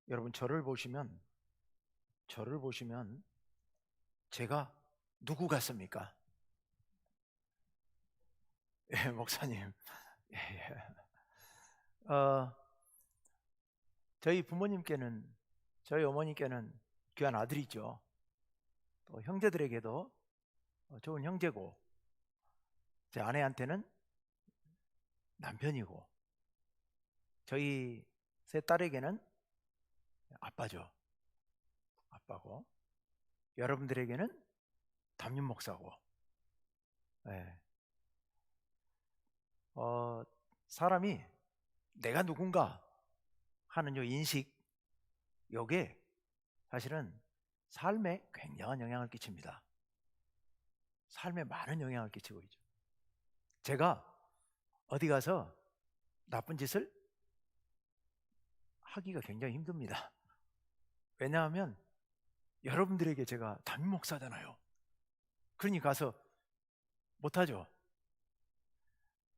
여러분 저를 보시면 제가 누구 같습니까? 예, 목사님. 예, 예. 저희 부모님께는 저희 어머니께는 귀한 아들이죠. 또 형제들에게도 좋은 형제고 제 아내한테는 남편이고 저희 세 딸에게는 아빠죠. 아빠고 여러분들에게는 담임 목사고. 예. 사람이 내가 누군가 하는 요 인식, 요게 사실은 삶에 굉장한 영향을 끼칩니다. 삶에 많은 영향을 끼치고 있죠. 제가 어디 가서 나쁜 짓을 하기가 굉장히 힘듭니다. 왜냐하면 여러분들에게 제가 담임 목사잖아요. 그러니 가서 못하죠.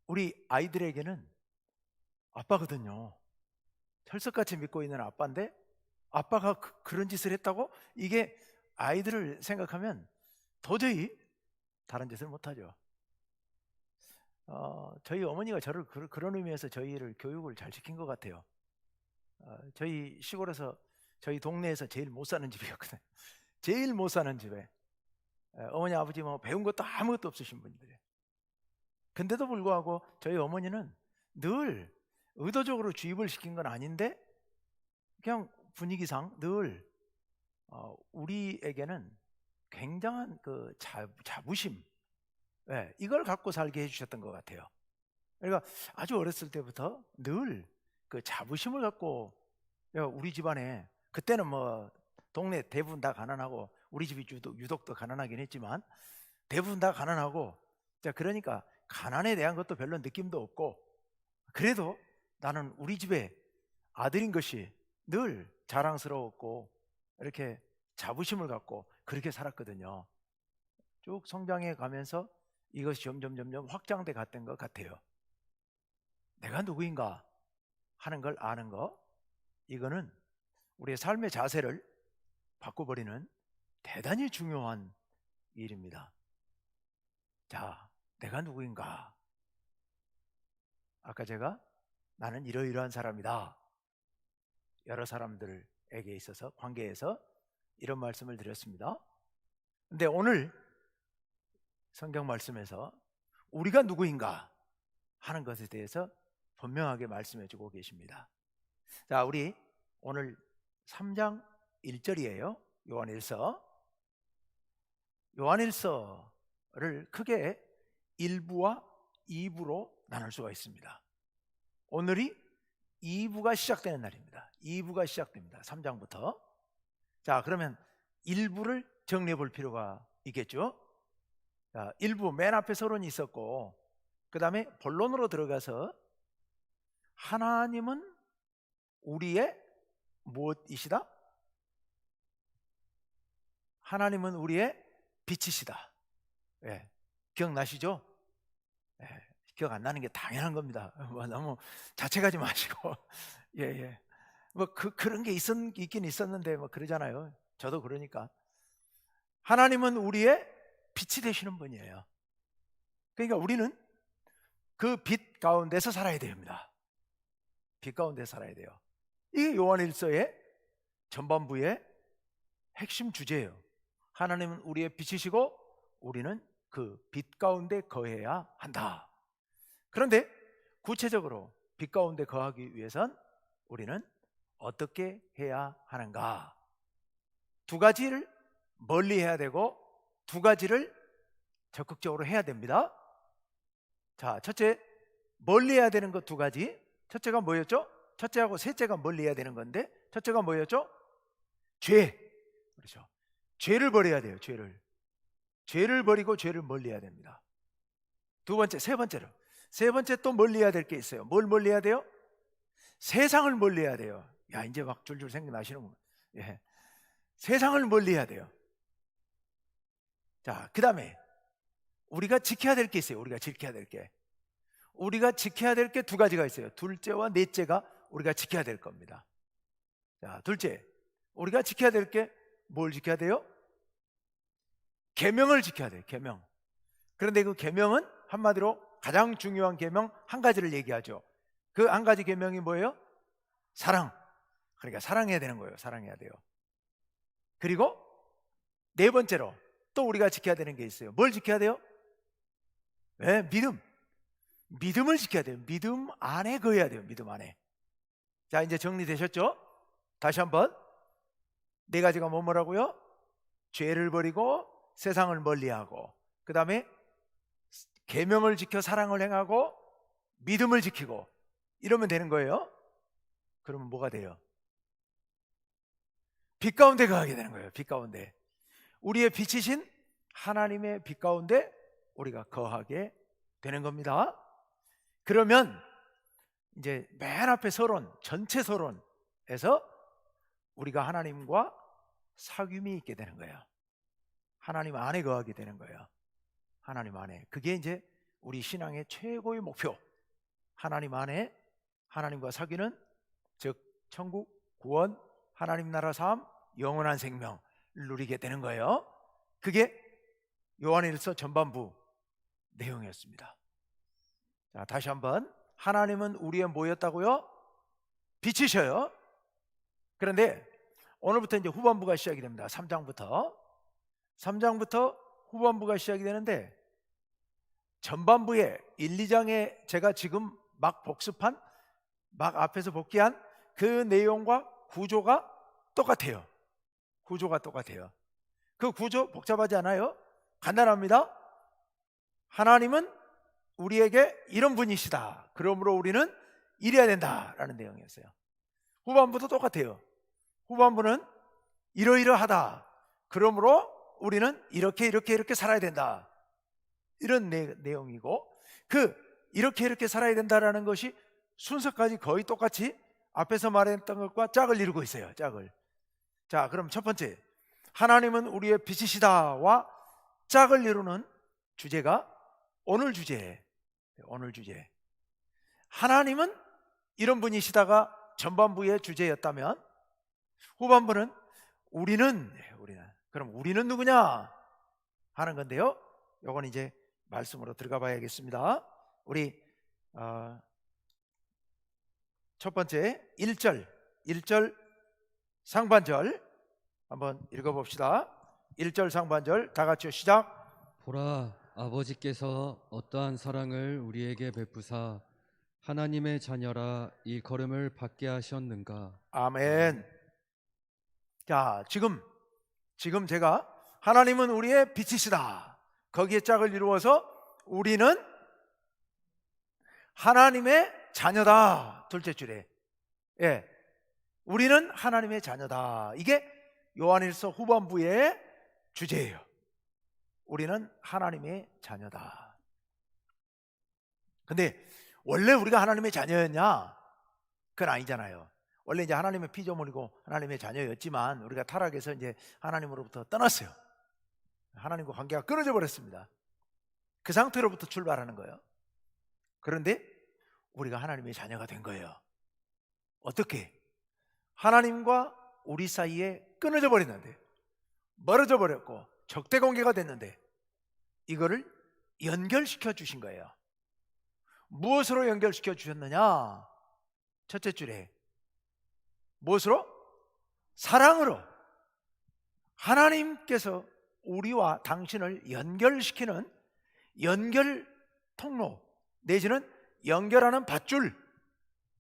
우리 아이들에게는 아빠거든요. 철석같이 믿고 있는 아빠인데 아빠가 그런 짓을 했다고? 이게 아이들을 생각하면 도저히 다른 짓을 못하죠. 저희 어머니가 저를 그런 의미에서 저희를 교육을 잘 시킨 것 같아요. 저희 시골에서 저희 동네에서 제일 못 사는 집이었거든요. 제일 못 사는 집에 어머니 아버지 뭐 배운 것도 아무것도 없으신 분들이에요. 근데도 불구하고 저희 어머니는 늘 의도적으로 주입을 시킨 건 아닌데 그냥 분위기상 늘 우리에게는 굉장한 그 자부심, 이걸 갖고 살게 해주셨던 것 같아요. 그러니까 아주 어렸을 때부터 늘 그 자부심을 갖고 우리 집안에 그때는 뭐 동네 대부분 다 가난하고 우리 집이 유독 더 가난하긴 했지만 대부분 다 가난하고 자 그러니까 가난에 대한 것도 별로 느낌도 없고 그래도 나는 우리 집의 아들인 것이 늘 자랑스러웠고 이렇게 자부심을 갖고 그렇게 살았거든요. 쭉 성장해 가면서 이것이 점점 확장돼 갔던 것 같아요. 내가 누구인가 하는 걸 아는 거, 이거는 우리의 삶의 자세를 바꿔버리는 대단히 중요한 일입니다. 자, 내가 누구인가? 아까 제가 나는 이러이러한 사람이다. 여러 사람들에게 있어서 관계에서 이런 말씀을 드렸습니다. 근데 오늘 성경 말씀에서 우리가 누구인가 하는 것에 대해서 분명하게 말씀해 주고 계십니다. 자, 우리 오늘 3장 1절이에요. 요한일서를 크게 1부와 2부로 나눌 수가 있습니다. 오늘이 2부가 시작되는 날입니다. 2부가 시작됩니다. 3장부터. 자, 그러면 1부를 정리해 볼 필요가 있겠죠. 자, 1부 맨 앞에 서론이 있었고 그 다음에 본론으로 들어가서 하나님은 우리의 무엇이시다? 하나님은 우리의 빛이시다. 기억나시죠? 기억 안 나는 게 당연한 겁니다. 뭐 너무 자책하지 마시고 뭐 그런 게 있긴 있었는데 뭐 그러잖아요. 저도 그러니까 하나님은 우리의 빛이 되시는 분이에요. 그러니까 우리는 그 빛 가운데서 살아야 됩니다. 빛 가운데 살아야 돼요. 이게 요한일서의 전반부의 핵심 주제예요. 하나님은 우리의 빛이시고 우리는 그 빛 가운데 거해야 한다. 그런데 구체적으로 빛 가운데 거하기 위해선 우리는 어떻게 해야 하는가? 두 가지를 멀리 해야 되고 두 가지를 적극적으로 해야 됩니다. 자, 첫째, 멀리 해야 되는 것 두 가지. 첫째가 뭐였죠? 첫째하고 셋째가 멀리 해야 되는 건데 첫째가 뭐였죠? 죄. 그렇죠. 죄를 버려야 돼요. 죄를 버리고 죄를 멀리 해야 됩니다. 두 번째, 세 번째 또 멀리 해야 될 게 있어요. 뭘 멀리 해야 돼요? 세상을 멀리 해야 돼요. 야, 이제 막 줄줄 생각나시는구나. 세상을 멀리 해야 돼요. 자, 그 다음에 우리가 지켜야 될 게 있어요. 우리가 지켜야 될 게 두 가지가 있어요. 둘째와 넷째가 우리가 지켜야 될 겁니다. 자, 둘째, 우리가 지켜야 될 게 뭘 지켜야 돼요? 계명을 지켜야 돼요. 계명. 그런데 그 계명은 한마디로 가장 중요한 계명 한 가지를 얘기하죠. 그 한 가지 계명이 뭐예요? 사랑. 그러니까 사랑해야 되는 거예요. 사랑해야 돼요. 그리고 네 번째로 또 우리가 지켜야 되는 게 있어요. 뭘 지켜야 돼요? 네, 믿음. 믿음을 지켜야 돼요. 믿음 안에 거해야 돼요. 믿음 안에. 자, 이제 정리되셨죠? 다시 한번. 네 가지가 뭐라고요? 죄를 버리고 세상을 멀리하고, 그 다음에 계명을 지켜 사랑을 행하고 믿음을 지키고, 이러면 되는 거예요. 그러면 뭐가 돼요? 빛 가운데 거하게 되는 거예요. 빛 가운데. 우리의 빛이신 하나님의 빛 가운데 우리가 거하게 되는 겁니다. 그러면 이제 맨 앞에 서론, 전체 서론에서 우리가 하나님과 사귐이 있게 되는 거예요. 하나님 안에 거하게 되는 거예요. 하나님 안에. 그게 이제 우리 신앙의 최고의 목표. 하나님 안에 하나님과 사귀는, 즉 천국, 구원, 하나님 나라 삶, 영원한 생명을 누리게 되는 거예요. 그게 요한일서 전반부 내용이었습니다. 자, 다시 한번. 하나님은 우리의 뭐였다고요? 빛이셔요. 그런데 오늘부터 이제 후반부가 시작이 됩니다. 3장부터 후반부가 시작이 되는데, 전반부에 1, 2장에 제가 지금 막 복습한, 막 앞에서 복귀한 그 내용과 구조가 똑같아요. 구조가 똑같아요. 그 구조 복잡하지 않아요. 간단합니다. 하나님은 우리에게 이런 분이시다. 그러므로 우리는 이래야 된다라는 내용이었어요. 후반부도 똑같아요. 후반부는 이러이러하다. 그러므로 우리는 이렇게 살아야 된다. 이런 내용이고, 그 이렇게 살아야 된다라는 것이 순서까지 거의 똑같이 앞에서 말했던 것과 짝을 이루고 있어요. 짝을. 자, 그럼 첫 번째, 하나님은 우리의 빛이시다와 짝을 이루는 주제가 오늘 주제예요. 오늘 주제. 하나님은 이런 분이시다가 전반부의 주제였다면, 후반부는 우리는 그럼 우리는 누구냐 하는 건데요. 요건 이제 말씀으로 들어가 봐야겠습니다. 우리 첫 번째 1절 상반절 한번 읽어봅시다. 1절 상반절 다 같이요. 시작. 보라, 아버지께서 어떠한 사랑을 우리에게 베푸사 하나님의 자녀라 일컬음을 받게 하셨는가. 아멘. 자, 지금 제가 하나님은 우리의 빛이시다, 거기에 짝을 이루어서 우리는 하나님의 자녀다, 둘째 줄에, 예, 우리는 하나님의 자녀다. 이게 요한일서 후반부의 주제예요. 우리는 하나님의 자녀다. 근데 원래 우리가 하나님의 자녀였냐? 그건 아니잖아요. 원래 이제 하나님의 피조물이고 하나님의 자녀였지만 우리가 타락해서 이제 하나님으로부터 떠났어요. 하나님과 관계가 끊어져 버렸습니다. 그 상태로부터 출발하는 거예요. 그런데 우리가 하나님의 자녀가 된 거예요. 어떻게? 하나님과 우리 사이에 끊어져 버렸는데, 멀어져 버렸고 적대 관계가 됐는데, 이거를 연결시켜 주신 거예요. 무엇으로 연결시켜 주셨느냐? 첫째 줄에 무엇으로? 사랑으로. 하나님께서 우리와 당신을 연결시키는 연결 통로 내지는 연결하는 밧줄,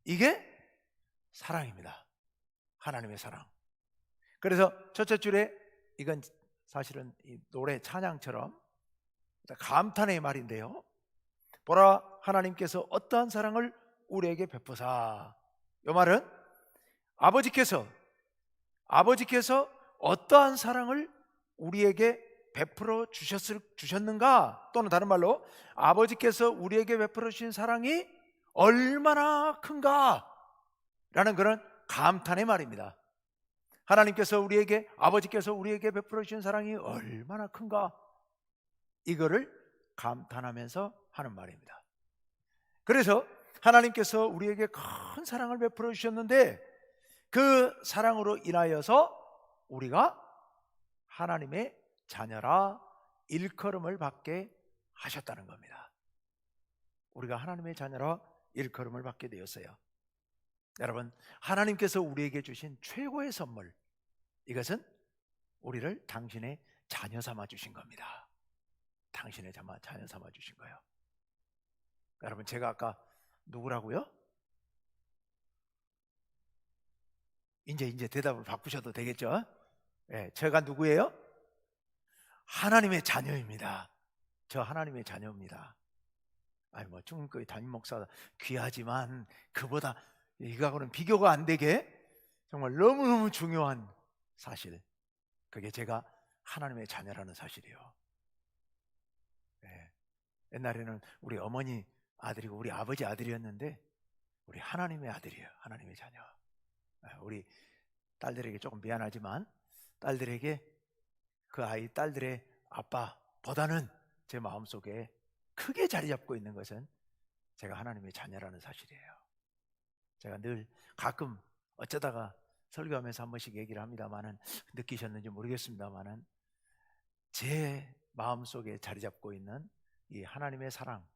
이게 사랑입니다. 하나님의 사랑. 그래서 첫째 줄에 이건 사실은 이 노래 찬양처럼 감탄의 말인데요. 보라, 하나님께서 어떠한 사랑을 우리에게 베푸사. 이 말은 아버지께서 어떠한 사랑을 우리에게 베풀어 주셨는가, 또는 다른 말로 아버지께서 우리에게 베풀어 주신 사랑이 얼마나 큰가 라는 그런 감탄의 말입니다. 아버지께서 우리에게 베풀어 주신 사랑이 얼마나 큰가, 이거를 감탄하면서 하는 말입니다. 그래서 하나님께서 우리에게 큰 사랑을 베풀어 주셨는데, 그 사랑으로 인하여서 우리가 하나님의 자녀라 일컬음을 받게 하셨다는 겁니다. 우리가 하나님의 자녀라 일컬음을 받게 되었어요. 여러분, 하나님께서 우리에게 주신 최고의 선물, 이것은 우리를 당신의 자녀 삼아 주신 겁니다. 당신의 자녀 삼아 주신 거예요. 여러분, 제가 아까 누구라고요? 이제 대답을 바꾸셔도 되겠죠? 예, 제가 누구예요? 하나님의 자녀입니다. 저 하나님의 자녀입니다. 아니 뭐 중국교회 담임 목사 귀하지만 그보다 이거하고는 비교가 안 되게 정말 너무너무 중요한 사실, 그게 제가 하나님의 자녀라는 사실이에요. 예, 옛날에는 우리 어머니 아들이고 우리 아버지 아들이었는데 우리 하나님의 아들이에요. 하나님의 자녀. 우리 딸들에게 조금 미안하지만 딸들에게 그 아이 딸들의 아빠보다는 제 마음속에 크게 자리 잡고 있는 것은 제가 하나님의 자녀라는 사실이에요. 제가 늘 가끔 어쩌다가 설교하면서 한 번씩 얘기를 합니다만은 느끼셨는지 모르겠습니다만은 제 마음속에 자리 잡고 있는 이 하나님의 사랑,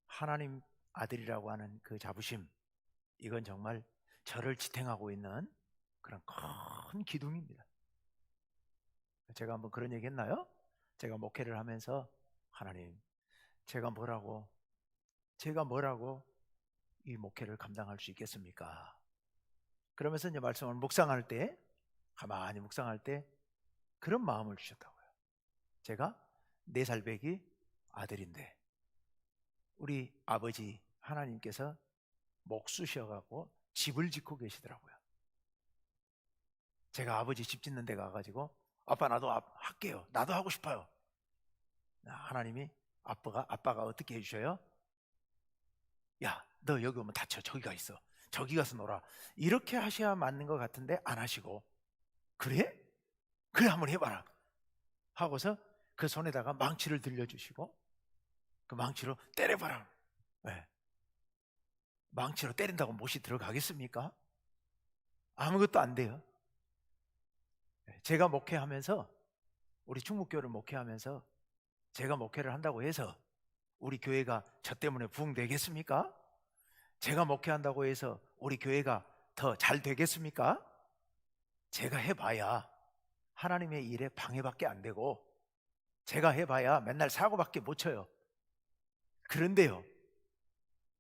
하나님 아들이라고 하는 그 자부심, 이건 정말 저를 지탱하고 있는 그런 큰 기둥입니다. 제가 한번 그런 얘기 했나요? 제가 목회를 하면서 하나님, 제가 뭐라고 이 목회를 감당할 수 있겠습니까? 그러면서 이제 말씀을 묵상할 때, 가만히 묵상할 때 그런 마음을 주셨다고요. 제가 4살 배기 아들인데 우리 아버지 하나님께서 목수셔갖고 집을 짓고 계시더라고요. 제가 아버지 집 짓는 데 가가지고 아빠 나도 할게요. 나도 하고 싶어요. 하나님이 아빠가 어떻게 해주셔요? 야, 너 여기 오면 다쳐. 저기 가 있어. 저기 가서 놀아. 이렇게 하셔야 맞는 것 같은데 안 하시고, 그래? 그래 한번 해봐라 하고서 그 손에다가 망치를 들려주시고 그 망치로 때려봐라. 네. 망치로 때린다고 못이 들어가겠습니까? 아무것도 안 돼요. 제가 목회하면서, 우리 충북교회를 목회하면서 제가 목회를 한다고 해서 우리 교회가 저 때문에 부흥되겠습니까? 제가 목회한다고 해서 우리 교회가 더 잘 되겠습니까? 제가 해봐야 하나님의 일에 방해밖에 안 되고 제가 해봐야 맨날 사고밖에 못 쳐요. 그런데요,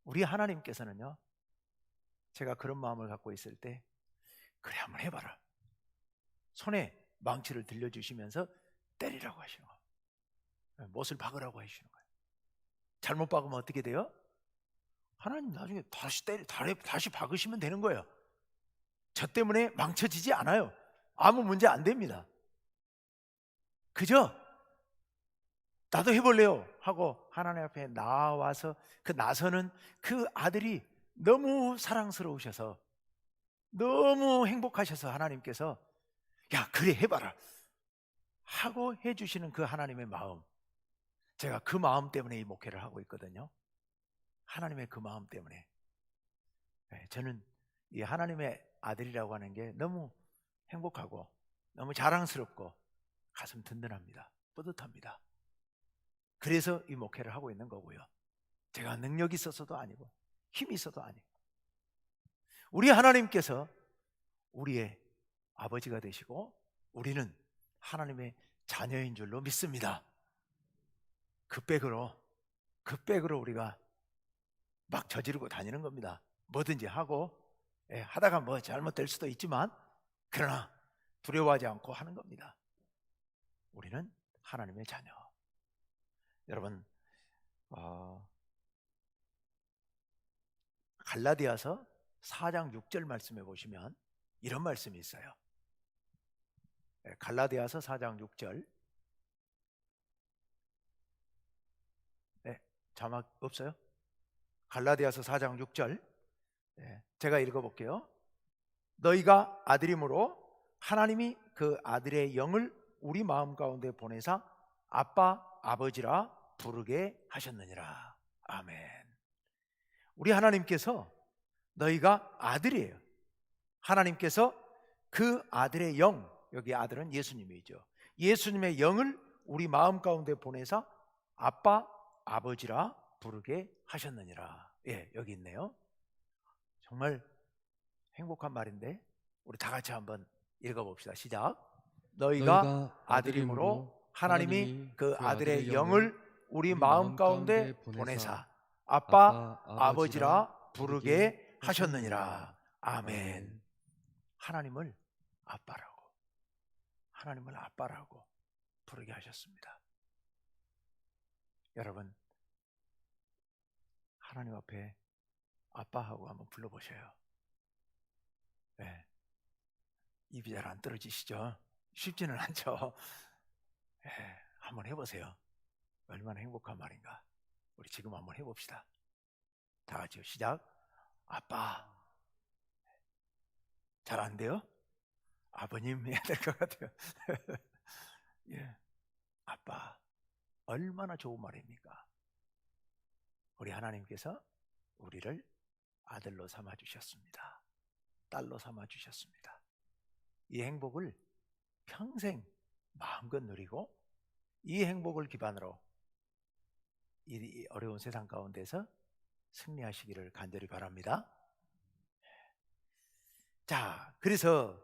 우리 하나님께서는요, 제가 그런 마음을 갖고 있을 때 그래 한번 해봐라, 손에 망치를 들려주시면서 때리라고 하시는 거예요. 못을 박으라고 하시는 거예요. 잘못 박으면 어떻게 돼요? 하나님 나중에 다시 박으시면 되는 거예요. 저 때문에 망쳐지지 않아요. 아무 문제 안 됩니다. 그죠? 나도 해볼래요 하고 하나님 앞에 나와서 그 나서는 그 아들이 너무 사랑스러우셔서, 너무 행복하셔서 하나님께서 야 그래 해봐라 하고 해주시는 그 하나님의 마음, 제가 그 마음 때문에 이 목회를 하고 있거든요. 하나님의 그 마음 때문에. 저는 이 하나님의 아들이라고 하는 게 너무 행복하고 너무 자랑스럽고 가슴 든든합니다. 뿌듯합니다. 그래서 이 목회를 하고 있는 거고요. 제가 능력이 있어서도 아니고 힘이 있어도 아니고, 우리 하나님께서 우리의 아버지가 되시고 우리는 하나님의 자녀인 줄로 믿습니다. 그 백으로 우리가 막 저지르고 다니는 겁니다. 뭐든지 하고, 하다가 뭐 잘못될 수도 있지만 그러나 두려워하지 않고 하는 겁니다. 우리는 하나님의 자녀. 여러분, 갈라디아서 4장 6절 말씀해 보시면 이런 말씀이 있어요. 갈라디아서 4장 6절. 자막 없어요? 갈라디아서 4장 6절. 제가 읽어볼게요. 너희가 아들이므로 하나님이 그 아들의 영을 우리 마음 가운데 보내사 아빠 아버지라 부르게 하셨느니라. 아멘. 우리 하나님께서 너희가 아들이에요. 하나님께서 그 아들의 영, 여기 아들은 예수님이죠. 예수님의 영을 우리 마음 가운데 보내사 아빠, 아버지라 부르게 하셨느니라. 예, 여기 있네요. 정말 행복한 말인데 우리 다 같이 한번 읽어봅시다. 시작. 너희가 아들임으로 하나님이 그 아들의 영을 우리 마음 가운데 보내사 아빠, 아버지라 부르게 하셨느니라. 아멘. 하나님을 아빠라고 부르게 하셨습니다. 여러분, 하나님 앞에 아빠하고 한번 불러보셔요. 네. 입이 잘 안 떨어지시죠? 쉽지는 않죠. 네, 한번 해보세요. 얼마나 행복한 말인가. 우리 지금 한번 해봅시다. 다 같이요. 시작. 아빠. 잘 안 돼요? 아버님 해야 될 것 같아요. 예, 아빠. 얼마나 좋은 말입니까? 우리 하나님께서 우리를 아들로 삼아 주셨습니다. 딸로 삼아 주셨습니다. 이 행복을 평생 마음껏 누리고 이 행복을 기반으로 이 어려운 세상 가운데서 승리하시기를 간절히 바랍니다. 자, 그래서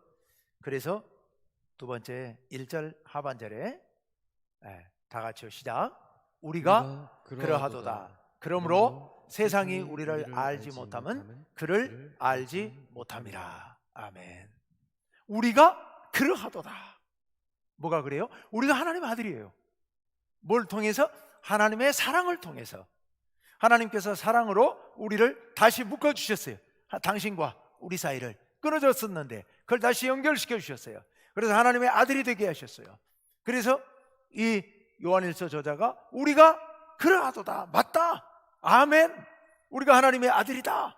두 번째 1절 하반절에 다 같이요. 시작. 우리가 그러하도다. 그러므로 세상이 우리를 알지 못하면 그를 알지 못함이라. 아멘. 우리가 그러하도다. 뭐가 그래요? 우리가 하나님의 아들이에요. 뭘 통해서? 하나님의 사랑을 통해서. 하나님께서 사랑으로 우리를 다시 묶어주셨어요. 당신과 우리 사이를 끊어졌었는데 그걸 다시 연결시켜 주셨어요. 그래서 하나님의 아들이 되게 하셨어요. 그래서 이 요한일서 저자가 우리가 그러하도다. 맞다. 아멘. 우리가 하나님의 아들이다.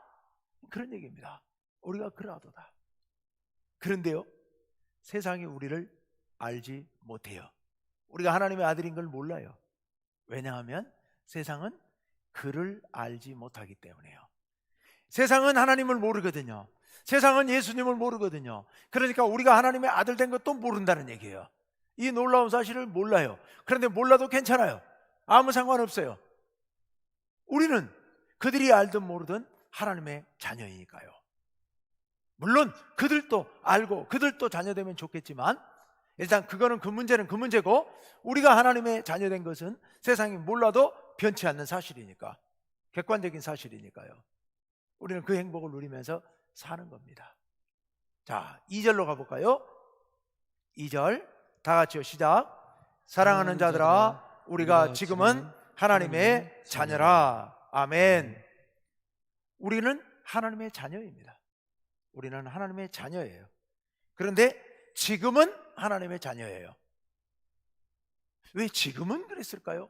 그런 얘기입니다. 우리가 그러하도다. 그런데요, 세상이 우리를 알지 못해요. 우리가 하나님의 아들인 걸 몰라요. 왜냐하면 세상은 그를 알지 못하기 때문에요. 세상은 하나님을 모르거든요. 세상은 예수님을 모르거든요. 그러니까 우리가 하나님의 아들 된 것도 모른다는 얘기예요. 이 놀라운 사실을 몰라요. 그런데 몰라도 괜찮아요. 아무 상관없어요. 우리는 그들이 알든 모르든 하나님의 자녀이니까요. 물론 그들도 알고 그들도 자녀되면 좋겠지만 일단 그거는 그 문제고 우리가 하나님의 자녀된 것은 세상이 몰라도 변치 않는 사실이니까, 객관적인 사실이니까요. 우리는 그 행복을 누리면서 사는 겁니다. 자, 2절로 가볼까요? 2절 다 같이요. 시작. 사랑하는 자들아, 우리가 지금은 하나님의 자녀라. 아멘. 우리는 하나님의 자녀입니다. 우리는 하나님의 자녀예요. 그런데 지금은 하나님의 자녀예요. 왜 지금은 그랬을까요?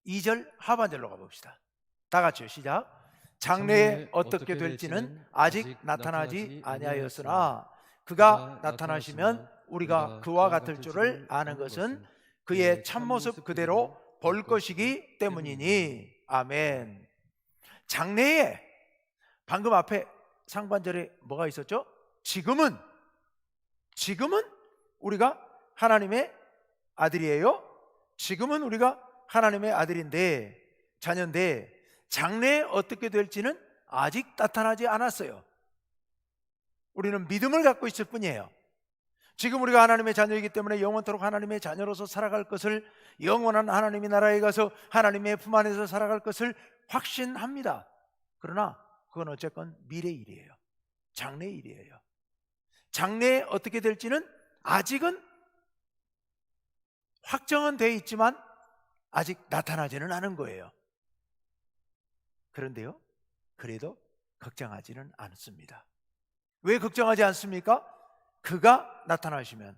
2절 하반절로 가봅시다. 다 같이요. 시작. 장래에 어떻게 될지는 아직 나타나지 아니하였으나 그가 나타나시면 우리가 그와 같을 줄을 아는 것은 그의 참모습 그대로 볼 것이기 때문이니. 아멘. 장래에, 방금 앞에 상반절에 뭐가 있었죠? 지금은 우리가 하나님의 아들이에요. 지금은 우리가 하나님의 아들인데, 자녀인데 장래에 어떻게 될지는 아직 나타나지 않았어요. 우리는 믿음을 갖고 있을 뿐이에요. 지금 우리가 하나님의 자녀이기 때문에 영원토록 하나님의 자녀로서 살아갈 것을, 영원한 하나님의 나라에 가서 하나님의 품 안에서 살아갈 것을 확신합니다. 그러나 그건 어쨌건 미래 일이에요. 장래 일이에요. 장래에 어떻게 될지는 아직은 확정은 되어 있지만 아직 나타나지는 않은 거예요. 그런데요, 그래도 걱정하지는 않습니다. 왜 걱정하지 않습니까? 그가 나타나시면,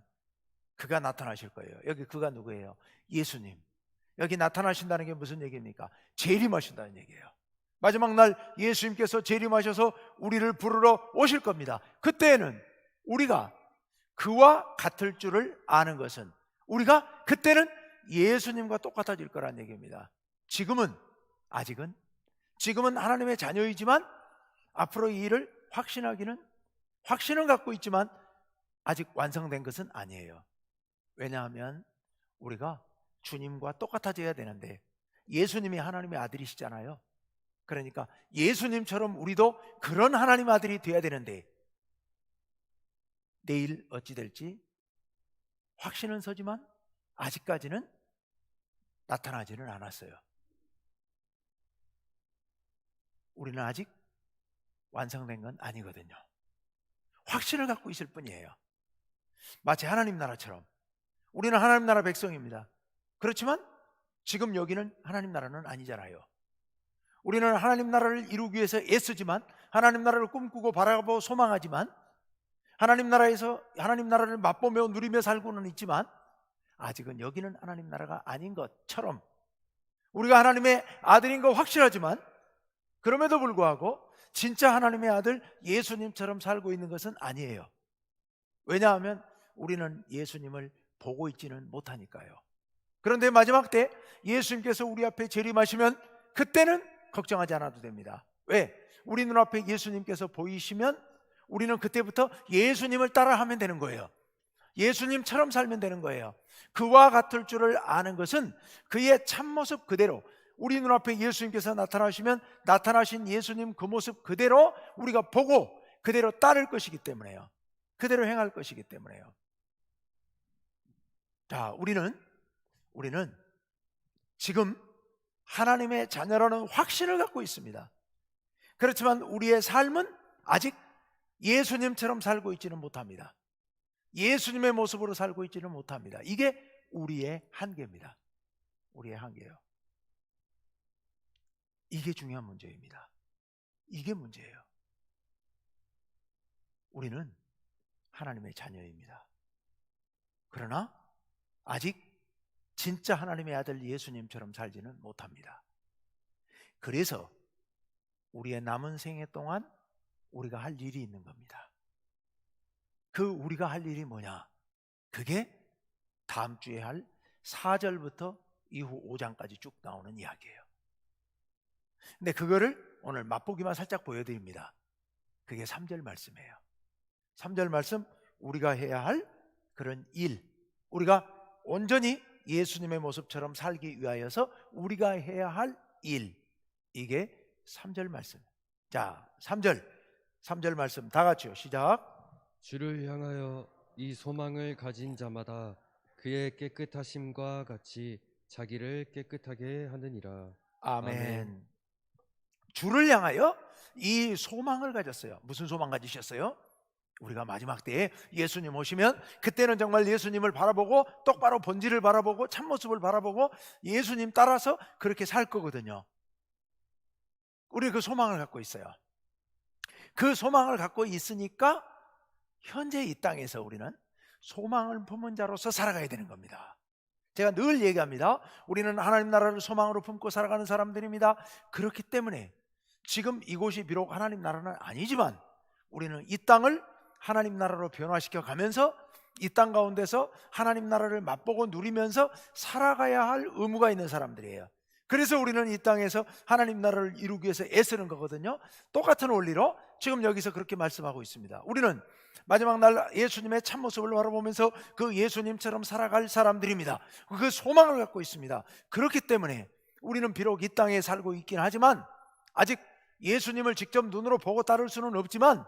그가 나타나실 거예요. 여기 그가 누구예요? 예수님. 여기 나타나신다는 게 무슨 얘기입니까? 재림하신다는 얘기예요. 마지막 날 예수님께서 재림하셔서 우리를 부르러 오실 겁니다. 그때는 우리가 그와 같을 줄을 아는 것은, 우리가 그때는 예수님과 똑같아질 거란 얘기입니다. 지금은 하나님의 자녀이지만 앞으로 이 일을 확신은 갖고 있지만 아직 완성된 것은 아니에요. 왜냐하면 우리가 주님과 똑같아져야 되는데, 예수님이 하나님의 아들이시잖아요. 그러니까 예수님처럼 우리도 그런 하나님 아들이 되어야 되는데, 내일 어찌 될지 확신은 서지만 아직까지는 나타나지는 않았어요. 우리는 아직 완성된 건 아니거든요. 확신을 갖고 있을 뿐이에요. 마치 하나님 나라처럼 우리는 하나님 나라 백성입니다. 그렇지만 지금 여기는 하나님 나라는 아니잖아요. 우리는 하나님 나라를 이루기 위해서 애쓰지만, 하나님 나라를 꿈꾸고 바라보고 소망하지만, 하나님 나라를 맛보며 누리며 살고는 있지만 아직은 여기는 하나님 나라가 아닌 것처럼 우리가 하나님의 아들인 거 확실하지만, 그럼에도 불구하고 진짜 하나님의 아들 예수님처럼 살고 있는 것은 아니에요. 왜냐하면 우리는 예수님을 보고 있지는 못하니까요. 그런데 마지막 때 예수님께서 우리 앞에 재림하시면 그때는 걱정하지 않아도 됩니다. 왜? 우리 눈앞에 예수님께서 보이시면 우리는 그때부터 예수님을 따라하면 되는 거예요. 예수님처럼 살면 되는 거예요. 그와 같을 줄을 아는 것은 그의 참모습 그대로, 우리 눈앞에 예수님께서 나타나시면 나타나신 예수님 그 모습 그대로 우리가 보고 그대로 따를 것이기 때문에요. 그대로 행할 것이기 때문에요. 자, 우리는 지금 하나님의 자녀라는 확신을 갖고 있습니다. 그렇지만 우리의 삶은 아직 예수님처럼 살고 있지는 못합니다. 예수님의 모습으로 살고 있지는 못합니다. 이게 우리의 한계입니다. 우리의 한계예요. 이게 중요한 문제입니다. 이게 문제예요. 우리는 하나님의 자녀입니다. 그러나 아직 진짜 하나님의 아들 예수님처럼 살지는 못합니다. 그래서 우리의 남은 생애 동안 우리가 할 일이 있는 겁니다. 그 우리가 할 일이 뭐냐? 그게 다음 주에 할 4절부터 이후 5장까지 쭉 나오는 이야기예요. 근데 그거를 오늘 맛보기만 살짝 보여드립니다. 그게 3절 말씀이에요. 3절 말씀, 우리가 해야 할 그런 일, 우리가 온전히 예수님의 모습처럼 살기 위하여서 우리가 해야 할 일, 이게 3절 말씀. 자, 3절 말씀 다 같이요. 시작. 주를 향하여 이 소망을 가진 자마다 그의 깨끗하심과 같이 자기를 깨끗하게 하느니라. 아멘. 아멘. 주를 향하여 이 소망을 가졌어요. 무슨 소망 가지셨어요? 우리가 마지막 때에 예수님 오시면 그때는 정말 예수님을 바라보고 똑바로 본질을 바라보고 참모습을 바라보고 예수님 따라서 그렇게 살 거거든요. 우리 그 소망을 갖고 있어요. 그 소망을 갖고 있으니까 현재 이 땅에서 우리는 소망을 품은 자로서 살아가야 되는 겁니다. 제가 늘 얘기합니다. 우리는 하나님 나라를 소망으로 품고 살아가는 사람들입니다. 그렇기 때문에 지금 이곳이 비록 하나님 나라는 아니지만 우리는 이 땅을 하나님 나라로 변화시켜 가면서 이 땅 가운데서 하나님 나라를 맛보고 누리면서 살아가야 할 의무가 있는 사람들이에요. 그래서 우리는 이 땅에서 하나님 나라를 이루기 위해서 애쓰는 거거든요. 똑같은 원리로 지금 여기서 그렇게 말씀하고 있습니다. 우리는 마지막 날 예수님의 참모습을 바라보면서 그 예수님처럼 살아갈 사람들입니다. 그 소망을 갖고 있습니다. 그렇기 때문에 우리는 비록 이 땅에 살고 있긴 하지만 아직 예수님을 직접 눈으로 보고 따를 수는 없지만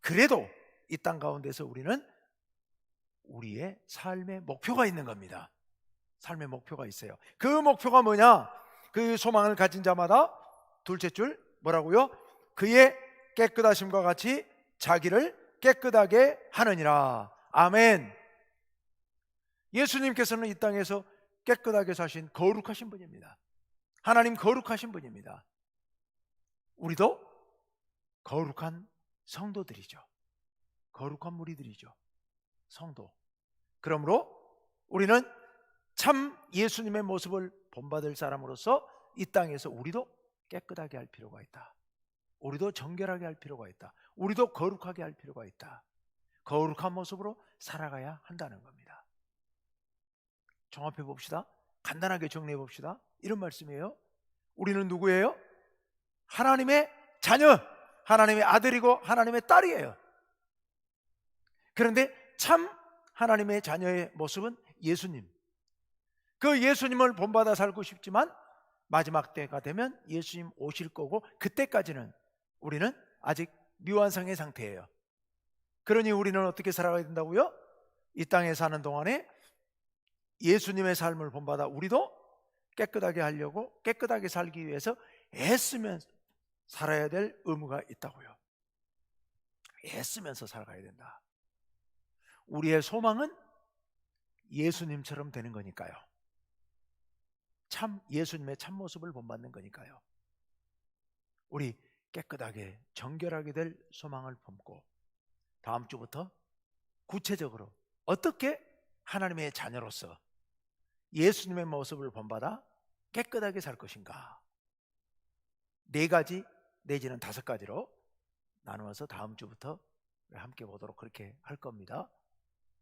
그래도 이 땅 가운데서 우리는 우리의 삶의 목표가 있는 겁니다. 삶의 목표가 있어요. 그 목표가 뭐냐? 그 소망을 가진 자마다 둘째 줄 뭐라고요? 그의 깨끗하심과 같이 자기를 깨끗하게 하느니라. 아멘. 예수님께서는 이 땅에서 깨끗하게 사신 거룩하신 분입니다. 하나님 거룩하신 분입니다. 우리도 거룩한 성도들이죠. 거룩한 무리들이죠. 성도. 그러므로 우리는 참 예수님의 모습을 본받을 사람으로서 이 땅에서 우리도 깨끗하게 할 필요가 있다. 우리도 정결하게 할 필요가 있다. 우리도 거룩하게 할 필요가 있다. 거룩한 모습으로 살아가야 한다는 겁니다. 종합해 봅시다. 간단하게 정리해 봅시다. 이런 말씀이에요. 우리는 누구예요? 하나님의 자녀. 하나님의 아들이고 하나님의 딸이에요. 그런데 참 하나님의 자녀의 모습은 예수님. 그 예수님을 본받아 살고 싶지만 마지막 때가 되면 예수님 오실 거고, 그때까지는 우리는 아직 미완성의 상태예요. 그러니 우리는 어떻게 살아가야 된다고요? 이 땅에 사는 동안에 예수님의 삶을 본받아 우리도 깨끗하게 하려고, 깨끗하게 살기 위해서 애쓰면 살아야 될 의무가 있다고요. 애쓰면서 살아가야 된다. 우리의 소망은 예수님처럼 되는 거니까요. 참 예수님의 참모습을 본받는 거니까요. 우리 깨끗하게 정결하게 될 소망을 품고, 다음 주부터 구체적으로 어떻게 하나님의 자녀로서 예수님의 모습을 본받아 깨끗하게 살 것인가, 4가지 내지는 5가지로 나누어서 다음 주부터 함께 보도록 그렇게 할 겁니다.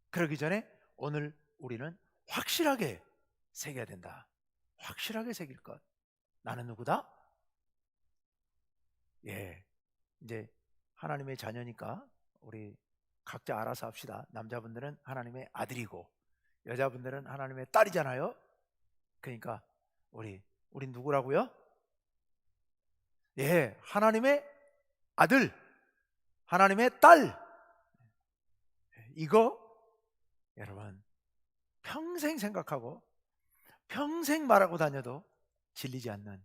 그러기 전에 오늘 우리는 확실하게 새겨야 된다. 확실하게 새길 것. 나는 누구다? 예, 이제 하나님의 자녀니까 우리 각자 알아서 합시다. 남자분들은 하나님의 아들이고 여자분들은 하나님의 딸이잖아요. 그러니까 우리 누구라고요? 예, 하나님의 아들, 하나님의 딸. 이거 여러분 평생 생각하고 평생 말하고 다녀도 질리지 않는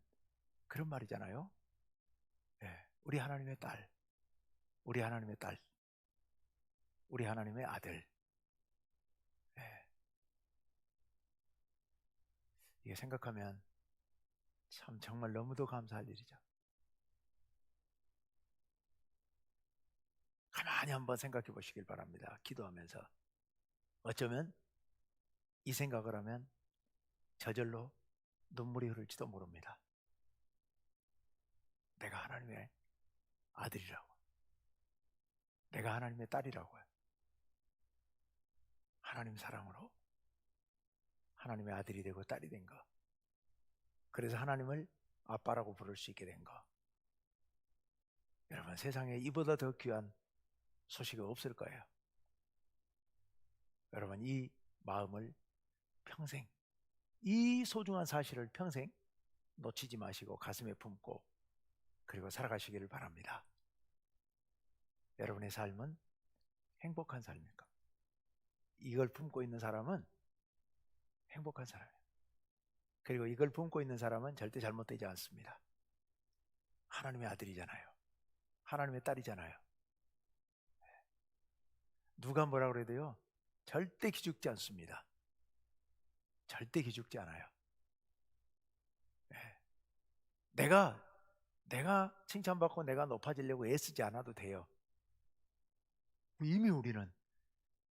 그런 말이잖아요. 예, 우리 하나님의 딸, 우리 하나님의 딸, 우리 하나님의 아들. 예, 이게 생각하면 참 정말 너무도 감사할 일이죠. 가만히 한번 생각해 보시길 바랍니다. 기도하면서. 어쩌면 이 생각을 하면 저절로 눈물이 흐를지도 모릅니다. 내가 하나님의 아들이라고, 내가 하나님의 딸이라고요. 하나님 사랑으로 하나님의 아들이 되고 딸이 된 거, 그래서 하나님을 아빠라고 부를 수 있게 된 거. 여러분, 세상에 이보다 더 귀한 소식이 없을 거예요. 여러분, 이 마음을 평생, 이 소중한 사실을 평생 놓치지 마시고 가슴에 품고 그리고 살아가시기를 바랍니다. 여러분의 삶은 행복한 삶입니까? 이걸 품고 있는 사람은 행복한 사람이에요. 그리고 이걸 품고 있는 사람은 절대 잘못되지 않습니다. 하나님의 아들이잖아요. 하나님의 딸이잖아요. 누가 뭐라 그래도요, 절대 기죽지 않습니다. 절대 기죽지 않아요. 내가 칭찬받고 내가 높아지려고 애쓰지 않아도 돼요. 이미 우리는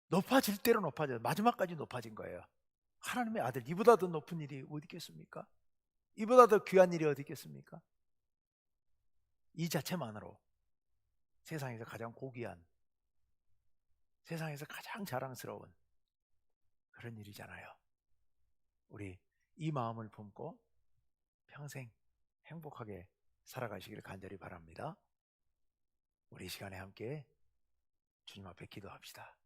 높아질 대로 높아져요. 마지막까지 높아진 거예요. 하나님의 아들, 이보다 더 높은 일이 어디 있겠습니까? 이보다 더 귀한 일이 어디 있겠습니까? 이 자체만으로 세상에서 가장 고귀한, 세상에서 가장 자랑스러운 그런 일이잖아요. 우리 이 마음을 품고 평생 행복하게 살아가시길 간절히 바랍니다. 우리 이 시간에 함께 주님 앞에 기도합시다.